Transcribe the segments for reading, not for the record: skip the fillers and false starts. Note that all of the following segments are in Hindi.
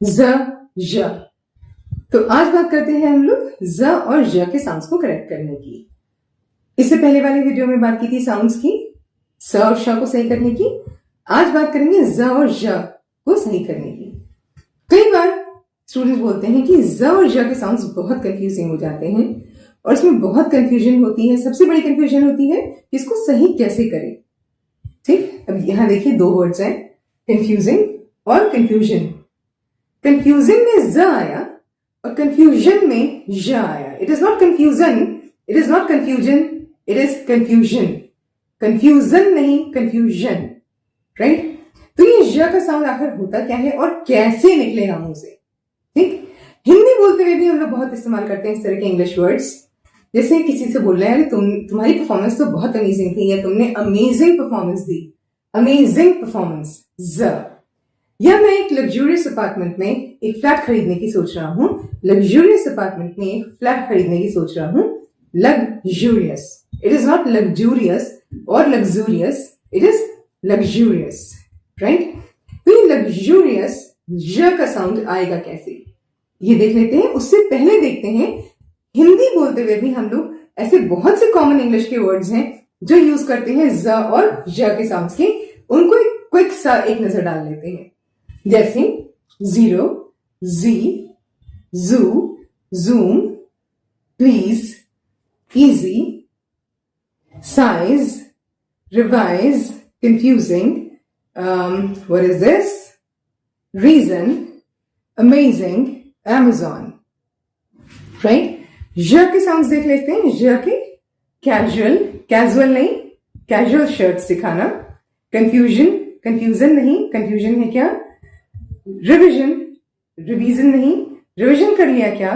ज, ज। तो आज बात करते हैं हम लोग ज और ज के साउंड्स को करेक्ट करने की। इससे पहले वाले वीडियो में बात की थी साउंड्स की, स और श को सही करने की। आज बात करेंगे ज और ज को सही करने की। कई बार स्टूडेंट्स बोलते हैं कि ज और ज के साउंड्स बहुत कंफ्यूजिंग हो जाते हैं और इसमें बहुत कंफ्यूजन होती है। सबसे बड़ी कंफ्यूजन होती है कि इसको सही कैसे करें। ठीक, अब यहां देखिए दो वर्ड्स हैं, कंफ्यूजिंग और कंफ्यूजन। कंफ्यूजिंग में ज आया और कंफ्यूजन में ज आया। It is not confusion, it is not confusion, it is confusion. Confusion नहीं, कंफ्यूजन, राइट। तो ये ज का साउंड आखिर होता क्या है और कैसे निकलेगा मुंह से। ठीक, हिंदी बोलते हुए भी हम लोग बहुत इस्तेमाल करते हैं इस तरह के इंग्लिश वर्ड्स। जैसे किसी से बोल रहे हैं तुम्हारी परफॉर्मेंस तो बहुत अमेजिंग थी या तुमने अमेजिंग परफॉर्मेंस दी, अमेजिंग परफॉर्मेंस, ज। या मैं एक लग्जूरियस अपार्टमेंट में एक फ्लैट खरीदने की सोच रहा हूं, लग्जूरियस अपार्टमेंट में एक फ्लैट खरीदने की सोच रहा हूं, luxurious. It is not luxurious और luxurious, it is luxurious, right. तो ये लग्जूरियस ज का साउंड आएगा कैसे, ये देख लेते हैं। उससे पहले देखते हैं हिंदी बोलते हुए भी हम लोग ऐसे बहुत से कॉमन इंग्लिश के वर्ड्स हैं जो यूज करते हैं ज और ज के साउंड्स के। उनको एक क्विक सा एक नजर डाल लेते हैं। जैसे zero, zee, zoo, zoom, please, easy, size, revise, confusing, what is this, reason, amazing, Amazon, right. ज के साउंड्स देख लेते हैं। ज के कैजुअल, कैजुअल नहीं, कैजुअल शर्ट्स दिखाना। कंफ्यूजन, कंफ्यूजन नहीं, कंफ्यूजन है क्या। रिविजन, रिवीजन नहीं, रिविजन कर लिया क्या।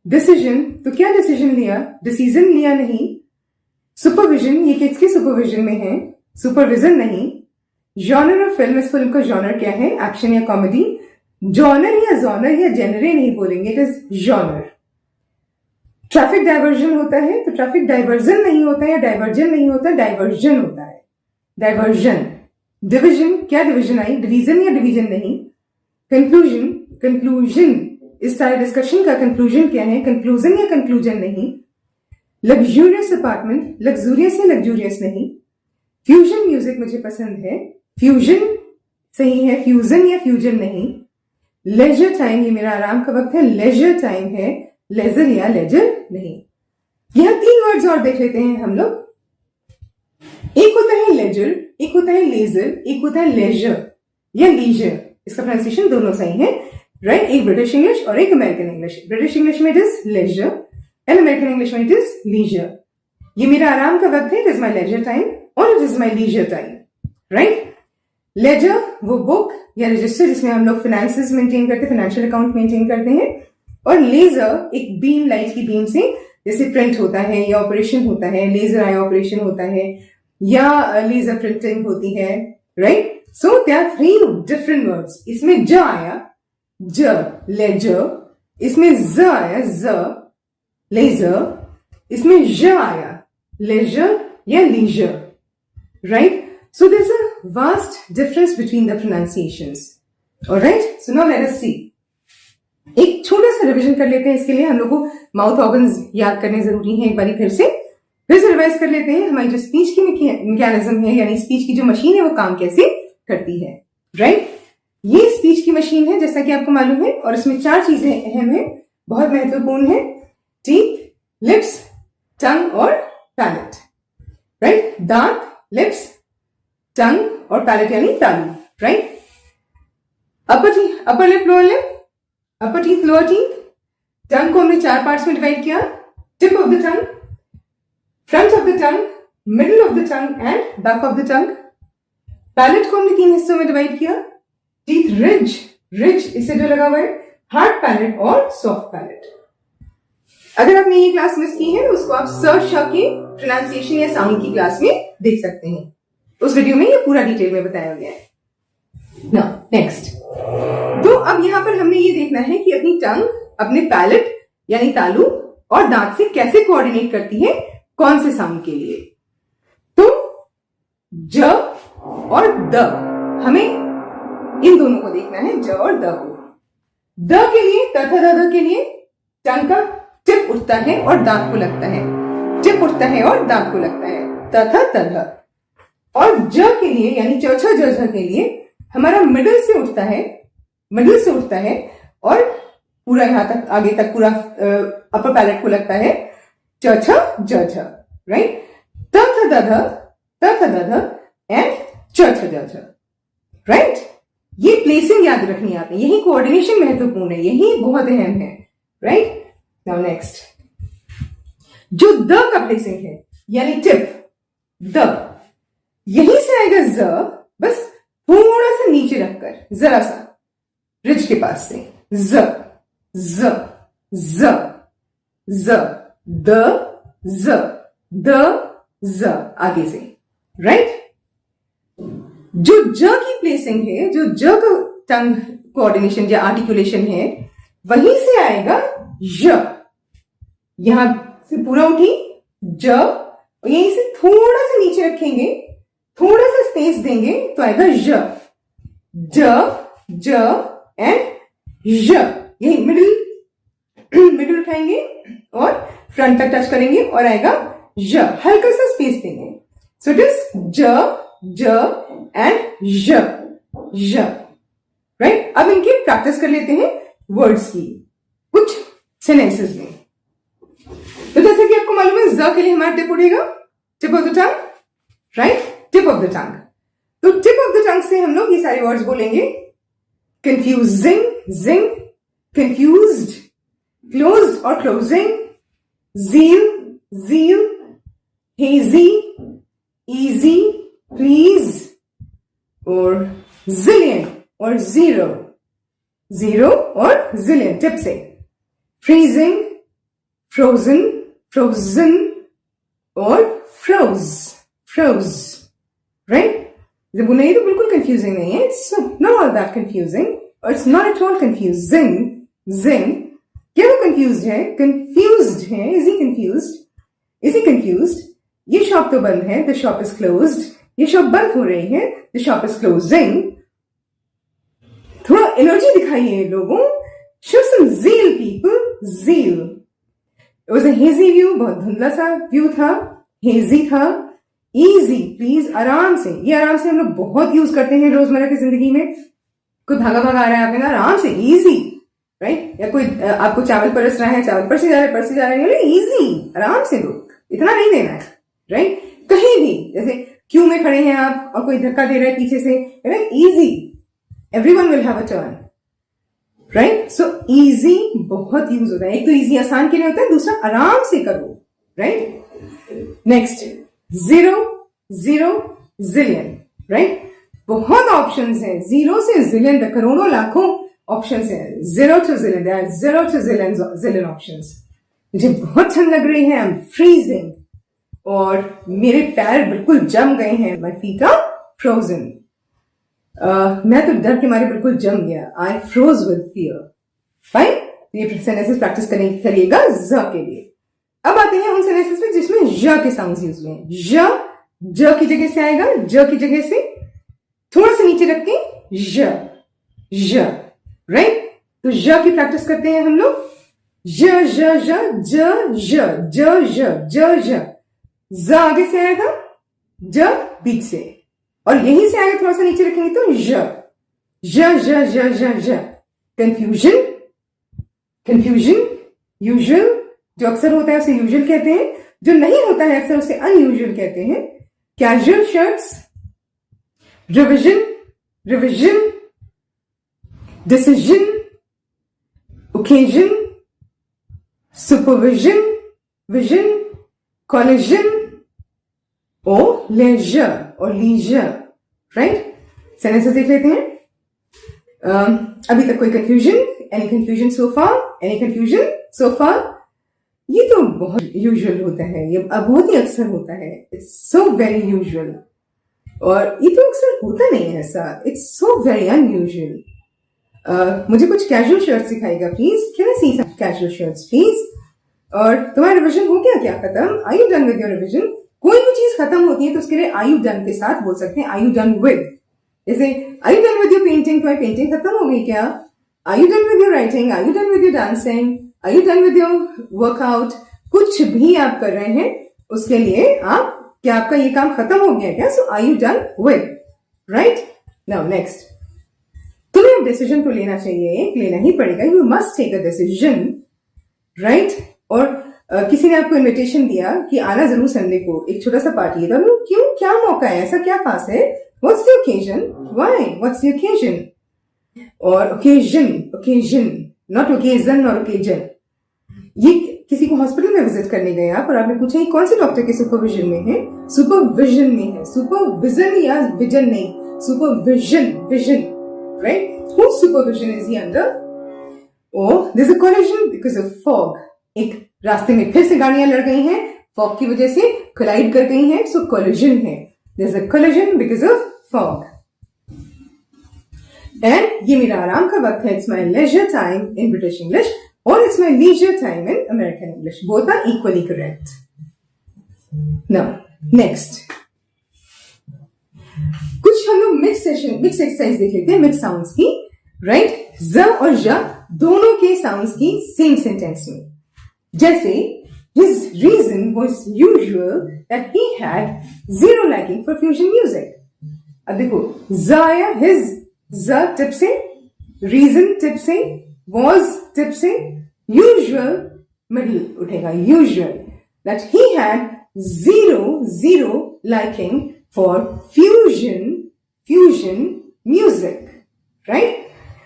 डिसीजन, तो क्या डिसीजन लिया, डिसीजन लिया नहीं। सुपरविजन, ये किसके सुपरविजन में है, सुपरविजन नहीं। जॉनर ऑफ फिल्म, इस फिल्म का जॉनर क्या है, एक्शन या कॉमेडी। जॉनर या जॉनर या जेनरे नहीं बोलेंगे, it is genre. Traffic diversion होता है तो ट्रैफिक डाइवर्जन नहीं होता या डाइवर्जन नहीं होता, डाइवर्जन होता है, डाइवर्जन। डिवीजन, क्या डिवीजन आई, डिवीजन या डिवीजन नहीं। कंक्लूजन, कंक्लूजन, इस सारे डिस्कशन का कंक्लूजन क्या है, कंक्लूजन या कंक्लूजन नहीं। लग्जूरियस अपार्टमेंट, लग्जूरियस या लग्जूरियस नहीं। फ्यूजन म्यूजिक मुझे पसंद है, फ्यूजन सही है, फ्यूजन या फ्यूजन नहीं। लेजर टाइम, ये मेरा आराम का वक्त है, लेजर टाइम है, लेजर या लेजर नहीं। यहां तीन वर्ड्स और देख लेते हैं हम लोग। एक होता है लेजर, एक होता है लेजर, एक होता है लेजर या लीजर। इसका प्रोनाउंसिएशन दोनों सही है, राइट। एक ब्रिटिश इंग्लिश और एक अमेरिकन इंग्लिश। ब्रिटिश इंग्लिश में it is leisure and American English में इट इज लीजर। ये मेरा आराम का वक्त है, it is my leisure time और it is my leisure time, right. Ledger वो बुक या रजिस्टर जिसमें हम लोग फाइनेंसेस मेंटेन करते हैं, फाइनेंशियल अकाउंट मेंटेन करते हैं। और लेजर एक बीम, लाइट की बीम से जैसे प्रिंट होता है या ऑपरेशन होता है, लेजर आई ऑपरेशन होता है या लेजर प्रिंटिंग होती है, right. So there are three different words. इसमें ज आया, ज, लेजर। इसमें ज आया, ज, लेजर। इसमें ज आया, लेजर या leisure, right. So there's a vast difference between the pronunciations. Alright? So now let us see. एक छोटा सा रिवीजन कर लेते हैं। इसके लिए हम लोग को माउथ ऑर्गन्स याद करने जरूरी है। एक बार फिर से रिवाइज कर लेते हैं हमारी जो स्पीच की मैकेनिज्म है, यानी स्पीच की जो मशीन है वो काम कैसे करती है, राइट। ये स्पीच की मशीन है जैसा कि आपको मालूम है, और इसमें चार चीजें अहम है, बहुत महत्वपूर्ण है। टीथ, लिप्स, टंग और पैलेट, राइट। दांत, लिप्स, टंग और पैलेट यानी तालू, right. Upper lip, lower lip, upper teeth, lower teeth. Tongue को हमने चार पार्ट्स में डिवाइड किया, tip of the tongue, front of the tongue, middle of the tongue and back of the tongue. Palate को हमने तीन हिस्सों में डिवाइड किया, टीथ रिज, रिज इससे जो लगा हुआ है, हार्ड पैलेट और सॉफ्ट पैलेट। अगर आपने ये क्लास मिस की है तो उसको आप सर्च के प्रोनाउंसिएशन या साउंड की क्लास में देख सकते हैं। उस वीडियो में ये पूरा डिटेल में बताया गया है। नाउ नेक्स्ट, तो अब यहां पर हमने ये देखना है कि अपनी टंग अपने पैलेट यानी तालू और दांत से कैसे कोऑर्डिनेट करती है, कौन से साउंड के लिए। तो ज और द, हमें इन दोनों को देखना है, ज और द को। द के लिए, त थ द ध के लिए टंग का टिप उठता है और दांत को लगता है, टिप उठता है और दांत को लगता है, त थ त ध। और ज के लिए यानी च छ ज झ के लिए हमारा मिडिल से उठता है, मिडिल से उठता है और पूरा यहां तक आगे तक पूरा अपर पैलेट को लगता है, च छ ज झ, राइट। त थ द ध, त थ द ध एंड च छ ज झ, राइट। ये प्लेसिंग याद रखनी है आपने, यही कोऑर्डिनेशन महत्वपूर्ण है, यही बहुत अहम है, राइट। नाउ नेक्स्ट, जो द का प्लेसिंग है यानी टिप द, यहीं से आएगा ज, बस थोड़ा सा नीचे रखकर, जरा सा रिज के पास से, ज ज ज ज, द ज, द ज, आगे से, राइट। जो ज की प्लेसिंग है, जो ज का टंग कोऑर्डिनेशन या आर्टिकुलेशन है, वहीं से आएगा य, यहां से पूरा उठी ज, और यहीं से थोड़ा सा नीचे रखेंगे, थोड़ा सा स्पेस देंगे तो आएगा य, ज ज एंड य, यही मिडिल उठाएंगे और फ्रंट तक टच करेंगे और आएगा य, हल्का सा स्पेस देंगे। सो इट इज ज ज एंड य, य, राइट। अब इनकी प्रैक्टिस कर लेते हैं वर्ड्स की कुछ सेंटेंसेस में। तो जैसे कि आपको मालूम है ज के लिए हमारा टिप उठेगा, tip of the tongue, right, tip of the टंग। तो टिप ऑफ द टंग से हम लोग ये सारे वर्ड्स बोलेंगे, कंफ्यूजिंग, जिंग, कंफ्यूज्ड, क्लोज्ड और closing, zeal, zeal, hazy, easy, please, और zillion और zero, zero और zillion टिप से, freezing, frozen, frozen और froze, froze, right? जब बोलना ये तो बिल्कुल कंफ्यूजिंग नहीं है, it's not all that confusing or it's not at all confusing, zing। क्या वो कंफ्यूज्ड है? कंफ्यूज्ड है। Is he confused? Is he confused? ये शॉप तो बंद है, द शॉप इज क्लोज्ड। ये शॉप बंद हो रही है, द शॉप इज क्लोजिंग। थोड़ा एनर्जी दिखाइए लोगों, show some zeal people, zeal। It was a hazy view, बहुत धुंधला सा व्यू था, हेजी था। इजी, प्लीज, आराम से। ये आराम से हम लोग बहुत यूज करते हैं रोजमर्रा की जिंदगी में। कोई भागा भागा आ रहा है, आपने कहा आराम से, इजी, राइट। या कोई आपको चावल परस रहा है, चावल परसे जा रहे हैं, इजी, आराम से लोग, इतना नहीं देना है, राइट। कहीं भी जैसे क्यू में खड़े हैं आप और कोई धक्का दे रहा है पीछे से, right, easy, everyone will have a turn, right. So easy बहुत यूज होता है। एक तो इजी आसान के लिए होता है, दूसरा आराम से करो, right. Next, zero, zero, zillion, right. बहुत ऑप्शंस हैं, जीरो से जिलियन तक करोड़ों लाखों ऑप्शंस हैं। Zero to zillion, there are zero to zillion options. मुझे बहुत ठंड लग रही है, आई एम फ्रीजिंग, और मेरे पैर बिल्कुल जम गए हैं, माई फीट आर फ्रोजन। मैं तो डर के मारे बिल्कुल जम गया, आई फ्रोज विद फियर। फाइन, ये सेंटेंसेस प्रैक्टिस करिएगा ज के लिए। अब आते हैं उन सेंटेंसेस में जिसमें ज के साउंड्स यूज हुए हैं। ज की जगह से आएगा, ज की जगह से थोड़ा सा नीचे रख के ज, राइट। तो ज की प्रैक्टिस करते हैं हम लोग। ज ज ज ज ज ज ज ज ज आगे से आएगा, ज बीच से, और यहीं से आएगा थोड़ा सा नीचे रखेंगे तो ज। कंफ्यूजन, कंफ्यूजन, यूजुअल, जो अक्सर होता है उसे यूजुअल कहते हैं, जो नहीं होता है अक्सर उसे अनयूजुअल कहते हैं। Casual shirts, revision, revision, decision, occasion, supervision, vision, collagen और लीजर, राइट। सेंटेंसेस देख लेते हैं। अभी तक कोई कंफ्यूजन? एनी कंफ्यूजन सो फार? एनी कंफ्यूजन सो फार? ये तो बहुत यूजुअल होता है, ये बहुत ही अक्सर होता है, इट्स सो वेरी यूजुअल। और ये तो अक्सर होता नहीं है ऐसा, इट्स सो वेरी अनयूजुअल। मुझे कुछ कैजुअल शर्ट्स सिखाएगा please, can I see some casual shirts please. और तुम्हारा रिविजन हो गया क्या खत्म? Are you done with your revision? कोई भी चीज खत्म होती है तो उसके लिए आर यू डन के साथ बोल सकते हैं आर यू डन विद। जैसे are you done with your painting? तुम्हारी पेंटिंग खत्म हो गई क्या? Are you done with your writing? Are you done with your dancing? Are you done with your workout? कुछ भी आप कर रहे हैं उसके लिए आप क्या आपका ये काम खत्म हो गया क्या? So are you done with? Right? Now next. तुम्हें अब डिसीजन तो लेना चाहिए, लेना ही पड़ेगा. You must take a decision, right? और किसी ने आपको इनविटेशन दिया कि आना जरूर संडे को, एक छोटा सा पार्टी है, तो क्यों, क्या मौका है, ऐसा क्या खास है? What's the occasion? Why? What's the occasion? और ओकेजन नॉट ओकेजन और ओकेजन. ये किसी को हॉस्पिटल में विजिट करने गए आप और आपने पूछा ये कौन से डॉक्टर के सुपरविजन में है? सुपरविजन में है. सुपरविजन या विजन नहीं, supervision, vision. Right? Whose supervision is he under? Oh, there's a collision because of fog. एक रास्ते में फिर से गाड़ियां लड़ गई हैं, fog की वजह से collide कर गई हैं, so collision है. There's a collision because of fog. And ये मेरा आराम का वक्त है. It's my leisure time in British English or it's my leisure time in American English. Both are equally correct. Now, next. कुछ हम लोग मिक्स एक्सरसाइज देख लेते हैं, मिक्स साउंड्स की, राइट? ज और ज दोनों के साउंड्स की सेम सेंटेंस में. जैसे his reason was usual that he had zero liking for fusion music. अब देखो ज आया, his ज टिप से, reason टिप से, was टिप से, usual मिडिल उठेगा, usual that he had zero liking for fusion music, right?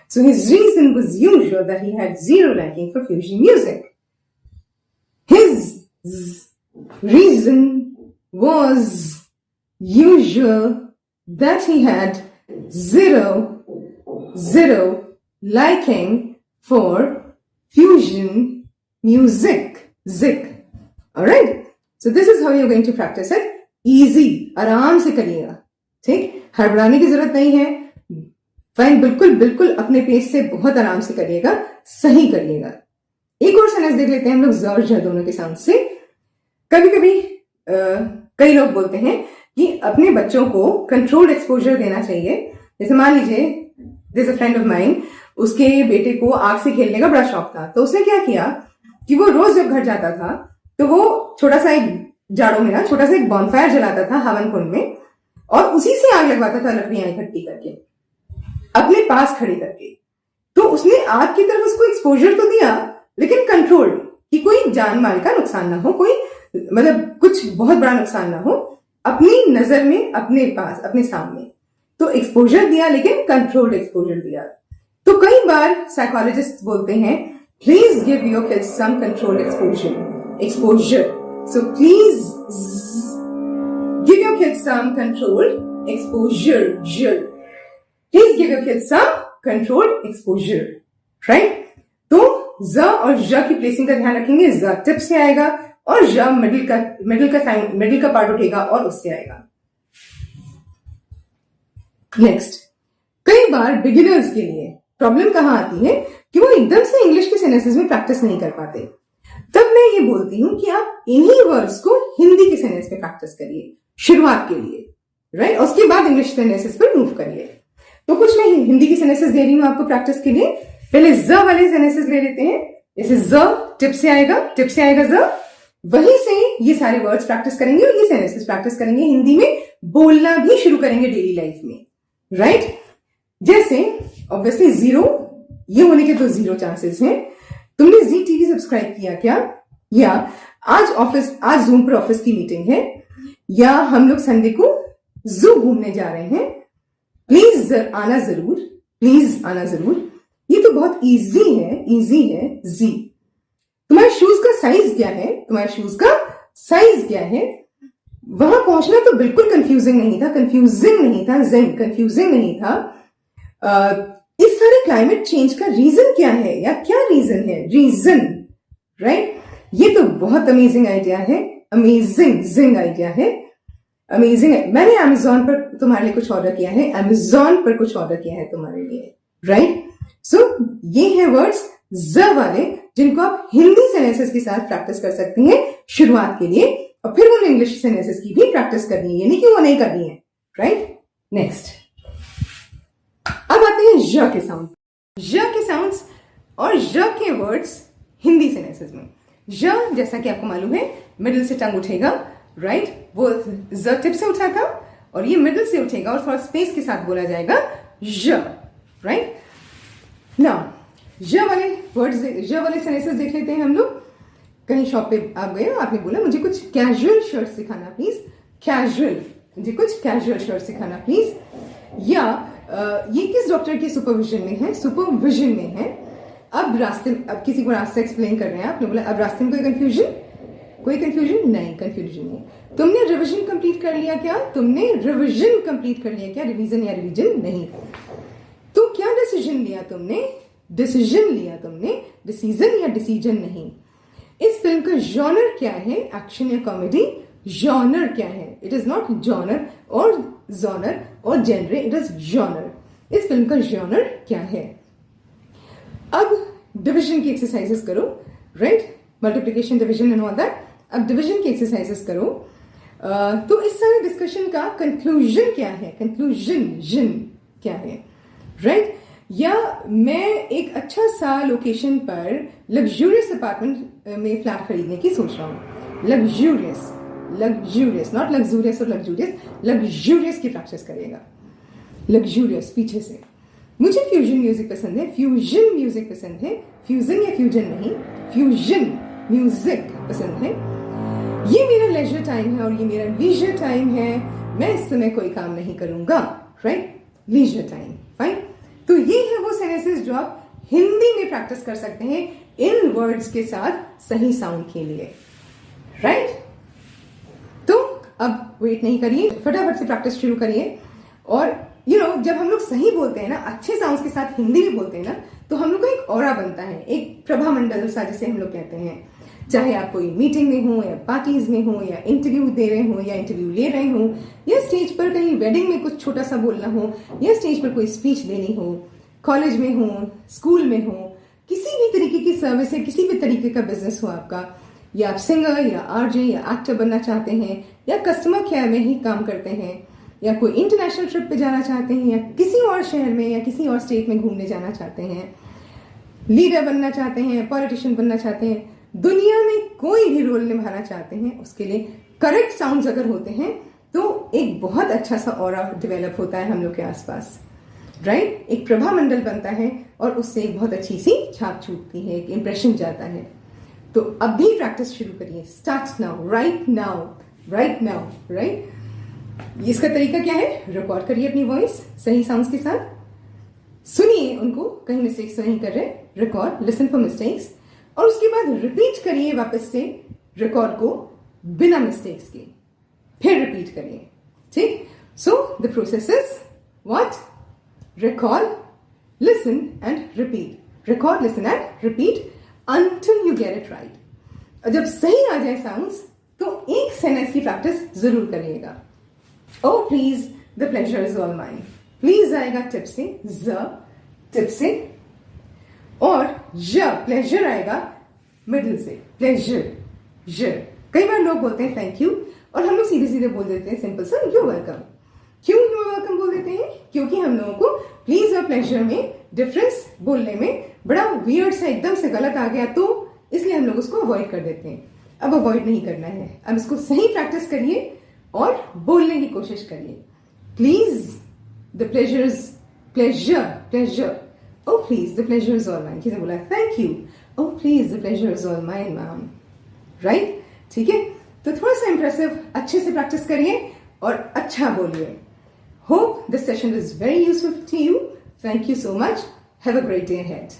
So his reason was usual that he had zero liking for fusion music. His reason was usual that he had zero liking for fusion music. Alright? So this is how you're going to practice it. Easy, आराम से करिएगा, ठीक? हड़बड़ाने की जरूरत नहीं है. फाइन, बिल्कुल अपने पेस से बहुत आराम से करिएगा, सही करिएगा. एक और सेंटेंस देख लेते हैं हम लोग ज और ज दोनों के साउंड से. कभी कई लोग बोलते हैं कि अपने बच्चों को कंट्रोल्ड एक्सपोजर देना चाहिए. जैसे मान लीजिए this a friend of mine, उसके बेटे को आग से खेलने का बड़ा शौक था, तो उसने क्या किया कि वो रोज जब घर जाता था तो वो छोटा सा एक जाड़ों में ना छोटा सा एक बॉनफायर जलाता था हवन कुंड में, और उसी से आग लगवाता था लकड़ियां इकट्ठी करके अपने पास खड़ी करके. तो उसने आग की तरफ उसको एक्सपोजर तो दिया, लेकिन कंट्रोल्ड, कि कोई जान माल का नुकसान ना हो, कोई मतलब कुछ बहुत बड़ा नुकसान ना हो, अपनी नजर में, अपने पास, अपने सामने. तो एक्सपोजर दिया, लेकिन कंट्रोल्ड एक्सपोजर दिया. तो कई बार साइकोलॉजिस्ट बोलते हैं please give your kids some controlled exposure. So please give your kids some controlled exposure. Please give your kids some controlled exposure, right? तो ज और ज की प्लेसिंग का ध्यान रखेंगे. ज टिप से आएगा और ज मिडिल का पार्ट उठेगा और उससे आएगा. नेक्स्ट, कई बार बिगिनर्स के लिए प्रॉब्लम कहां आती है कि वो एकदम से इंग्लिश के सेंटेंसेस में प्रैक्टिस नहीं कर पाते. तब मैं ये बोलती हूं कि आप इन्हीं वर्ड्स को हिंदी के सेंटेंस में प्रैक्टिस करिए शुरुआत के लिए, राइट? उसके बाद इंग्लिश सेंटेंसेस पर मूव करिए. तो कुछ मैं हिंदी की सेंटेंसेस दे रही हूं आपको प्रैक्टिस के लिए. पहले ज वाले सेंटेंसेस ले लेते हैं. जैसे ज टिप से आएगा ज, वहीं से ये सारे वर्ड्स प्रैक्टिस करेंगे और ये सेंटेंसेस प्रैक्टिस करेंगे. हिंदी में बोलना भी शुरू करेंगे डेली लाइफ में, राइट? जैसे ऑब्वियसली जीरो, ये होने के तो जीरो चांसेस हैं. तुमने जी टीवी सब्सक्राइब किया क्या? या आज जूम पर ऑफिस की मीटिंग है, या हम लोग संडे को जू घूमने जा रहे हैं, प्लीज आना जरूर. ये तो बहुत इजी है. जी. तुम्हारे शूज का साइज क्या है? वहां पहुंचना तो बिल्कुल कंफ्यूजिंग नहीं था. इस सारे क्लाइमेट चेंज का रीजन क्या है, या क्या रीजन है? Reason, right? ये तो बहुत अमेजिंग आइडिया है. मैंने अमेजोन पर तुम्हारे लिए कुछ ऑर्डर किया है, तुम्हारे लिए, राइट? सो ये है वर्ड्स ज वाले, जिनको आप हिंदी सेंटेंसेस के साथ प्रैक्टिस कर सकती हैं शुरुआत के लिए, और फिर उन इंग्लिश सेंटेंसेस की भी प्रैक्टिस करनी है, यानी कि वो नहीं करनी है, राइट? नेक्स्ट, अब आते हैं ज के साउंड. ज के साउंड्स और ज के वर्ड्स हिंदी सेंटेंसेस में। ज जैसा कि आपको मालूम है मिडिल से टंग उठेगा, राइट? वो ज टिप से उठा था और ये मिडिल से उठेगा और थोड़ा स्पेस के साथ बोला जाएगा ज, राइट? नाउ ज वाले वर्ड्स, ज वाले सेंटेंसेस देख लेते हैं हम लोग। कहीं शॉप पे आप गए, आपने बोला मुझे कुछ कैजुअल शर्ट सिखाना प्लीज, कैजुअल, मुझे कुछ कैजुअल शर्ट सिखाना प्लीज। या ये किस डॉक्टर के सुपरविजन में है? सुपरविजन में है। अब किसी को रास्ता एक्सप्लेन कर रहे हैं, आपने बोला अब रास्ते में कोई कंफ्यूजन? कोई कंफ्यूजन नहीं, कंफ्यूजन नहीं। तुमने रिवीजन कंप्लीट कर लिया क्या? तुमने रिवीजन कंप्लीट कर लिया क्या? रिवीजन या रिवीजन नहीं। तो क्या डिसीजन लिया तुमने? डिसीजन लिया तुमने, डिसीजन या डिसीजन नहीं। इस फिल्म का जॉनर क्या है? एक्शन या कॉमेडी? जॉनर क्या है? इट इज नॉट जॉनर और जॉनर और जेनरे, इट इज जॉनर। इस फिल्म का जॉनर क्या है? अब डिवीजन की एक्सरसाइजेस करो, right? Multiplication, division and all that. अब डिवीजन की एक्सरसाइजेस करो। तो इस सारे डिस्कशन का कंक्लूजन क्या है? कंक्लूजन क्या है, राइट? या मैं एक अच्छा सा लोकेशन पर लग्जूरियस अपार्टमेंट में फ्लैट खरीदने की सोच रहा हूँ। लग्जूरियस, नॉट लग्जूरियस और लग्जूरियस, लग्जूरियस की प्रैक्टिस करिएगा। लग्जूरियस पीछे से। मुझे फ्यूजन म्यूजिक पसंद है, फ्यूजन म्यूजिक पसंद है, फ्यूजन या फ्यूजन नहीं, फ्यूजन म्यूजिक पसंद है। ये मेरा लेजर टाइम है और ये मेरा लीजर टाइम है, मैं इस समय कोई काम नहीं करूंगा, राइट? Leisure time, fine. तो ये है वो सेंटेंसेस जो आप हिंदी में प्रैक्टिस कर सकते हैं इन वर्ड्स के साथ सही साउंड के लिए, राइट? तो अब वेट नहीं करिए, फटाफट से प्रैक्टिस शुरू करिए। और जब हम लोग सही बोलते हैं ना, अच्छे साउंड्स के साथ हिंदी में बोलते हैं ना, तो हम लोग का एक ऑरा बनता है, एक प्रभा मंडल सा जिसे हम लोग कहते हैं। चाहे आप कोई मीटिंग में हो या पार्टीज में हो या इंटरव्यू दे रहे हो या इंटरव्यू ले रहे हो या स्टेज पर कहीं वेडिंग में कुछ छोटा सा बोलना हो या स्टेज पर कोई स्पीच देनी हो, कॉलेज में हो, स्कूल में हो, किसी भी तरीके की सर्विस है, किसी भी तरीके का बिजनेस हो आपका, या आप सिंगर या आरजे या एक्टर बनना चाहते हैं या कस्टमर केयर में ही काम करते हैं या कोई इंटरनेशनल ट्रिप पे जाना चाहते हैं या किसी और शहर में या किसी और स्टेट में घूमने जाना चाहते हैं, लीडर बनना चाहते हैं, पॉलिटिशियन बनना चाहते हैं, दुनिया में कोई भी रोल निभाना चाहते हैं, उसके लिए करेक्ट साउंड्स अगर होते हैं तो एक बहुत अच्छा सा ऑरा डेवलप होता है हम लोग के आसपास, राइट? एक प्रभा मंडल बनता है और उससे एक बहुत अच्छी सी छाप छूटती है, एक इंप्रेशन जाता है। तो अब भी प्रैक्टिस शुरू करिए, start now, right now, right? इसका तरीका क्या है? रिकॉर्ड करिए अपनी वॉइस सही साउंड्स के साथ, सुनिए उनको, कहीं मिस्टेक्स तो नहीं कर रहे, रिकॉर्ड, लिसन फॉर मिस्टेक्स, और उसके बाद रिपीट करिए वापस से रिकॉर्ड को बिना मिस्टेक्स के, फिर रिपीट करिए, ठीक? So the process is what? Record, listen and repeat, record, listen and repeat until you get it right. और जब सही आ जाए साउंड्स तो एक सेंटेंस की प्रैक्टिस जरूर करिएगा। Oh please, the pleasure is all mine. Please आएगा टिप से, टिप से, और प्लेजर आएगा मिडिल से, प्लेजर। कई बार लोग बोलते हैं थैंक यू और हम लोग सीधे सीधे बोल देते हैं सिंपल सा यू वेलकम। क्यों यू वेलकम बोल देते हैं? क्योंकि हम लोगों को प्लीज और प्लेजर में डिफरेंस बोलने में बड़ा वियर्ड सा, एकदम से गलत आ गया, तो इसलिए हम लोग उसको अवॉइड कर देते हैं। अब अवॉइड नहीं करना है, अब इसको सही प्रैक्टिस करिए और बोलने की कोशिश करिए। Please, the pleasure, oh please the pleasure is all mine. किसी ने बोला thank you, oh please the pleasure is all mine ma'am, right? ठीक है, तो थोड़ा सा इंप्रेसिव अच्छे से प्रैक्टिस करिए और अच्छा बोलिए। Hope this session is very useful to you. Thank you so much. Have a great day ahead.